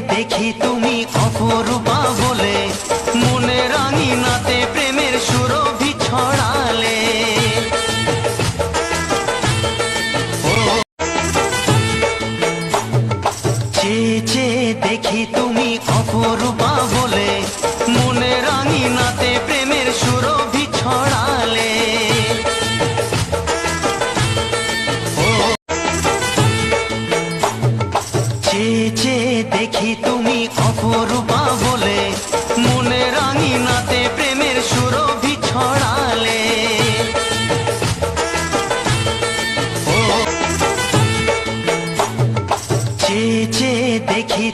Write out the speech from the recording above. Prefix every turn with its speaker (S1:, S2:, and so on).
S1: দেখি তুমি অপরূপা বলে মনে রাঙিনাতে প্রেমের সুরভি ছড়ালে। চেয়ে চেয়ে দেখি তুমি অপরূপা বলে মনে রাঙিনাতে প্রেমের সুরভি ছড়ালে। চেয়ে চেয়ে দেখি তুমি অপরূপা বলে মনে রাঙিনাতে প্রেমের সুরভি ছড়ালে। চেয়ে চেয়ে দেখি